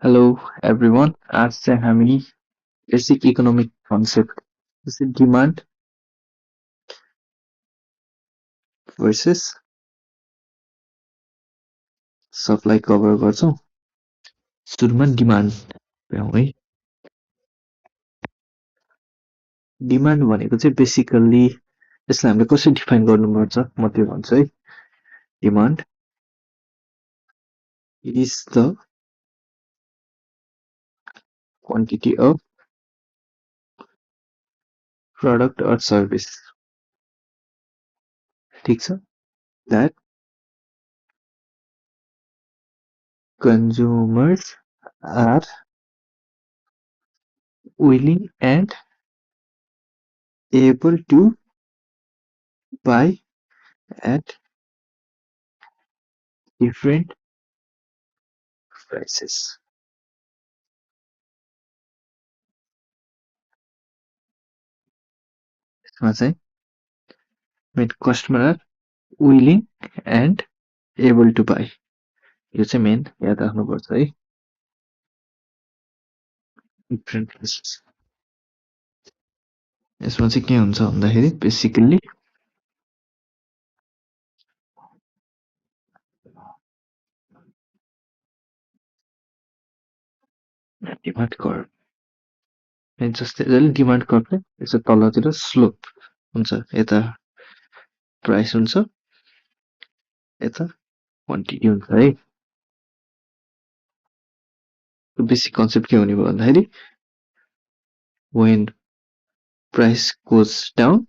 Hello everyone आज चाहिँ हामी बेसिक इकोनोमिक कन्सेप्ट जस्तै डिमान्ड भर्सेस सप्लाई कभर गर्छौँ। सुरुमा डिमान्ड हेरौँ है। डिमान्ड भनेको चाहिँ बेसिकल्ली यसलाई हामीले कसरी डिफाइन गर्नुपर्छ म त्यो भन्छु है। Demand is the quantity of product or service, ठिक छ, that consumers are willing and able to buy at different prices. यसमा चाहिँ when customer are willing and able to buy, यो चाहिँ मेन याद राख्नुपर्छ है। डिफ्रेन्ट प्लेसेस यसमा चाहिँ के हुन्छ भन्दाखेरि बेसिकल्ली डिमान्ड कर्भ जस्तै जहिले डिमान्ड कर्भले यसो तलतिर स्लोप हुन्छ, यता प्राइस हुन्छ, यता क्वान्टिटी हुन्छ है। बेसिक कन्सेप्ट के हुने भयो भन्दाखेरि when price goes down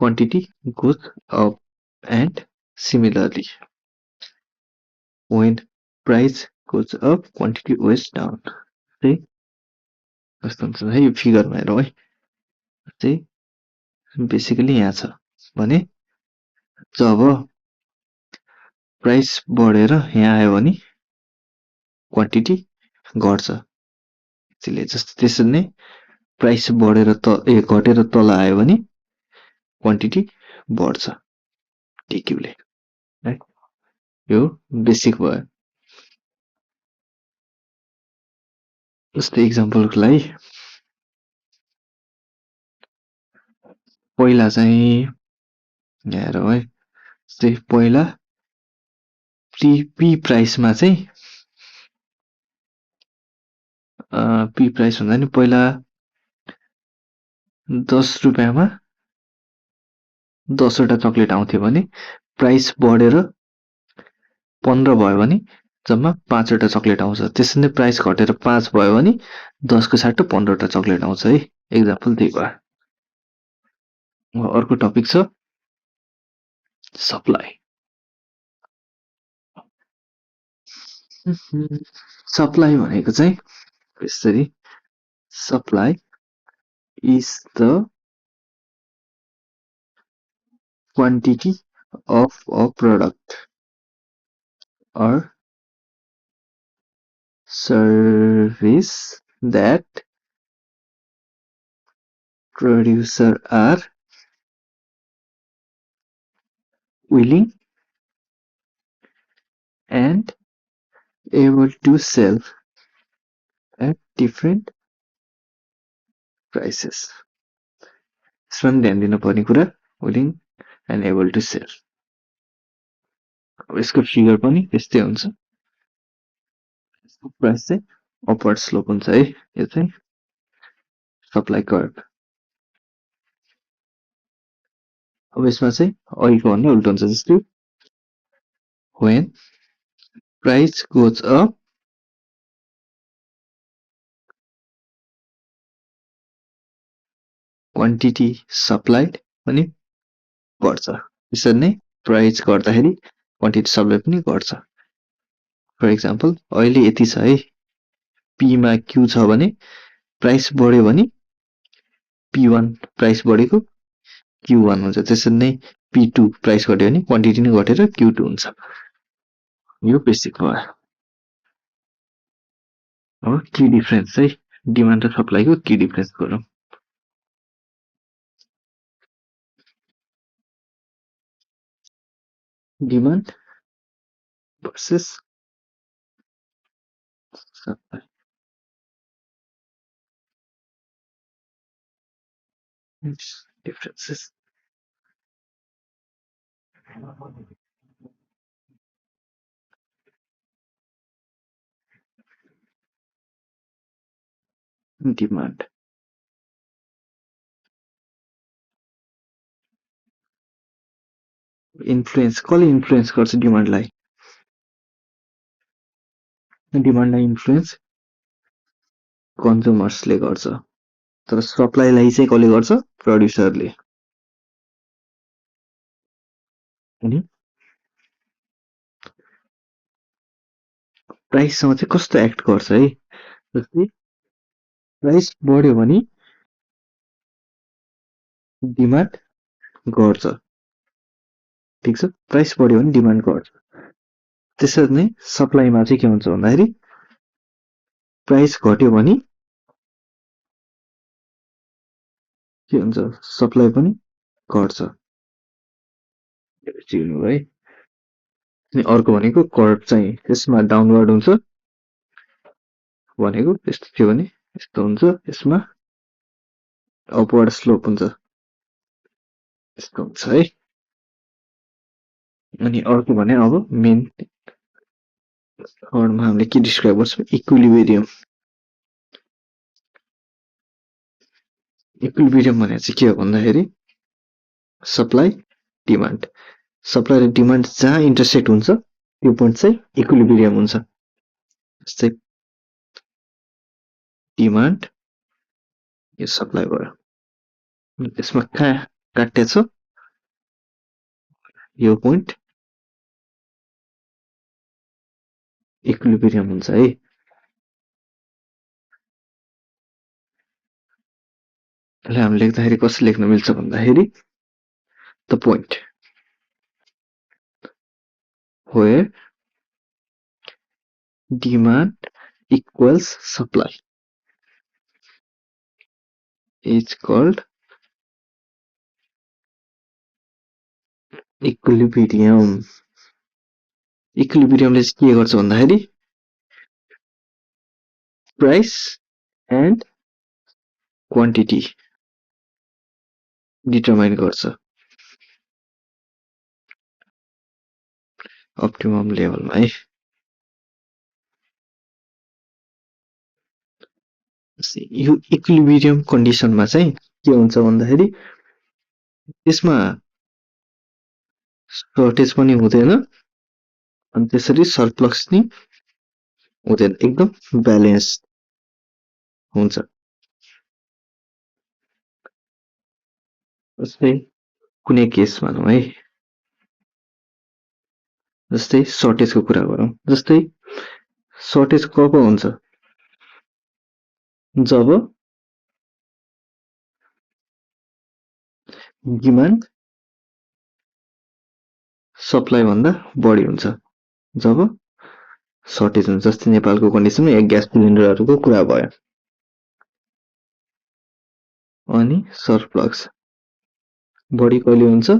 quantity goes up and similarly when price goes up quantity goes down चाहिँ कस्तो हुन्छ है। यो फिगरमा हेरौँ है। चाहिँ बेसिकली यहाँ छ भने जब प्राइस बढेर यहाँ आयो भने क्वान्टिटी घट्छ। त्यसरी नै प्राइस बढेर घटेर तल आयो भने क्वान्टिटी बढ्छ टिक्युले है। यो बेसिक भयो। जस्तै इक्जाम्पलको लागि पहिला चाहिँ यहाँ हेरौँ है। जस्तै पहिला पी प्राइसमा चाहिँ पी प्राइस भन्दा नि पहिला 10 रुपियाँमा 10 वटा चक्लेट आउँथ्यो भने प्राइस बढेर 15 भयो भने जम्मा 5 वटा चक्लेट आउँछ। त्यसरी नै प्राइस घटेर 5 भयो भने 10 को सट्टा 15 वटा चक्लेट आउँछ है। एक्जाम्पल त्यही भयो। अर्को टपिक छ सप्लाई। सप्लाई भनेको चाहिँ यसरी supply is the quantity of a product or service that producer are willing and able to sell at different prices. यसमा पनि ध्यान दिनुपर्ने कुरा willing and able to sell। अब यसको फिगर पनि त्यस्तै हुन्छ। प्राइस चाहिँ अपवर्ड स्लोप हुन्छ है। यो चाहिँ सप्लाई कर्भ। अब यसमा चाहिँ अघिको भन्दा उल्टो हुन्छ। जस्तै when price goes up quantity supplied पनि बढ्छ। त्यसरी नै प्राइस घट्दाखेरि क्वान्टिटी सप्लाई पनि घट्छ। फर एक्जाम्पल अहिले यति छ है, पीमा क्यू छ भने प्राइस बढ्यो भने P1 प्राइस बढेको Q1 हुन्छ। त्यसरी नै P2 प्राइस घट्यो भने क्वान्टिटी नै घटेर Q2 हुन्छ। यो बेसिक भयो। अब की डिफरेन्स चाहिँ डिमान्ड र सप्लाईको की डिफरेन्स गरौँ। Demand versus supply, differences, demand, influence कसले इन्फ्लुएन्स गर्छ डिमान्डलाई? डिमान्डलाई इन्फ्लुएन्स कन्ज्युमर्सले गर्छ, तर सप्लाईलाई चाहिँ कसले गर्छ? प्रड्युसरले। अनि प्राइससँग चाहिँ कस्तो एक्ट गर्छ है? जस्तै प्राइस बढ्यो भने डिमान्ड गर्छ, ठिक छ? प्राइस बढ्यो भने डिमान्ड गर्छ। त्यसरी नै सप्लाईमा चाहिँ के हुन्छ भन्दाखेरि प्राइस घट्यो भने के हुन्छ? सप्लाई पनि घट्छ। चिन्नु है। अनि अर्को भनेको कर्भ चाहिँ यसमा डाउनवर्ड हुन्छ भनेको यस्तो थियो भने यस्तो हुन्छ, यसमा अपवर्ड स्लोप हुन्छ, यस्तो हुन्छ है। अनि अर्को भने अब मेन वर्डमा हामीले के डिस्क्राइब गर्छौँ? इक्विलिब्रियम। इक्विलिब्रियम भने चाहिँ के हो भन्दाखेरि सप्लाई डिमान्ड, सप्लाई र डिमान्ड जहाँ इन्टरसेक्ट हुन्छ त्यो पोइन्ट चाहिँ इक्विलिब्रियम हुन्छ। जस्तै डिमान्ड यो सप्लाई भयो, यसमा कहाँ काटेछ यो पोइन्ट इक्विलिब्रियम हुन्छ है। यसलाई हामी लेख्दाखेरि कसरी लेख्न मिल्छ भन्दाखेरि the point where demand equals supply is called equilibrium. इक्विलिब्रियमले चाहिँ के गर्छ भन्दाखेरि प्राइस एन्ड क्वान्टिटी डिटरमाइन गर्छ अप्टिमम लेभलमा है। यो इक्विलिब्रियम कन्डिसनमा चाहिँ के हुन्छ भन्दाखेरि त्यसमा सर्टेज पनि हुँदैन अनि त्यसरी सरप्लस नि हुँदैन, एकदम ब्यालेन्स हुन्छ। जस्तै कुनै केस भनौँ है, जस्तै सर्टेजको कुरा गरौँ। जस्तै सर्टेज कब हुन्छ? जब डिमान्ड सप्लाई भन्दा बढी हुन्छ, जब सर्टेज हुन्छ। जस्तै नेपालको कन्डिसनमा एक ग्यास सिलिन्डरहरूको कुरा भयो। अनि सरप्लस बढी कहिले हुन्छ?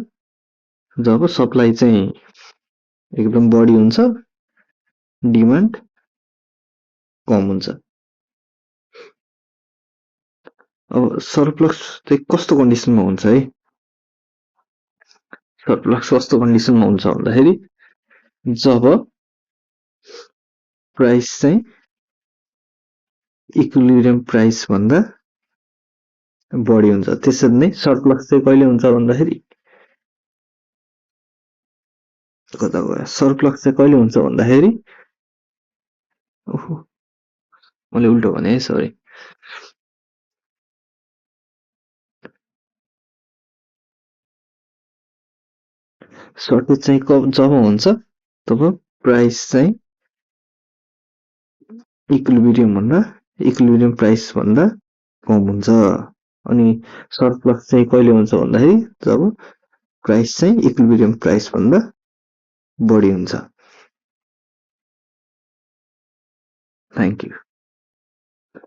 जब सप्लाई चाहिँ एकदम बढी हुन्छ, डिमान्ड कम हुन्छ। अब सरप्लस चाहिँ कस्तो कन्डिसनमा हुन्छ है? सरप्लस कस्तो कन्डिसनमा हुन्छ भन्दाखेरि जब प्राइस चाहिँ इक्विलिब्रियम प्राइस भन्दा बढी हुन्छ। त्यसरी नै सरप्लस चाहिँ कहिले हुन्छ भन्दाखेरि कता गयो? सरप्लस चाहिँ कहिले हुन्छ भन्दाखेरि ओहो मैले उल्टो भने है, सरी। सर्टेज चाहिँ कब जब हुन्छ तब प्राइस चाहिँ इक्विलिब्रियम प्राइस भन्दा कम हुन्छ। अनि सरप्लस चाहिँ कहिले हुन्छ भन्दाखेरि जब प्राइस चाहिँ इक्विलिब्रियम प्राइस भन्दा बढी हुन्छ। Thank you.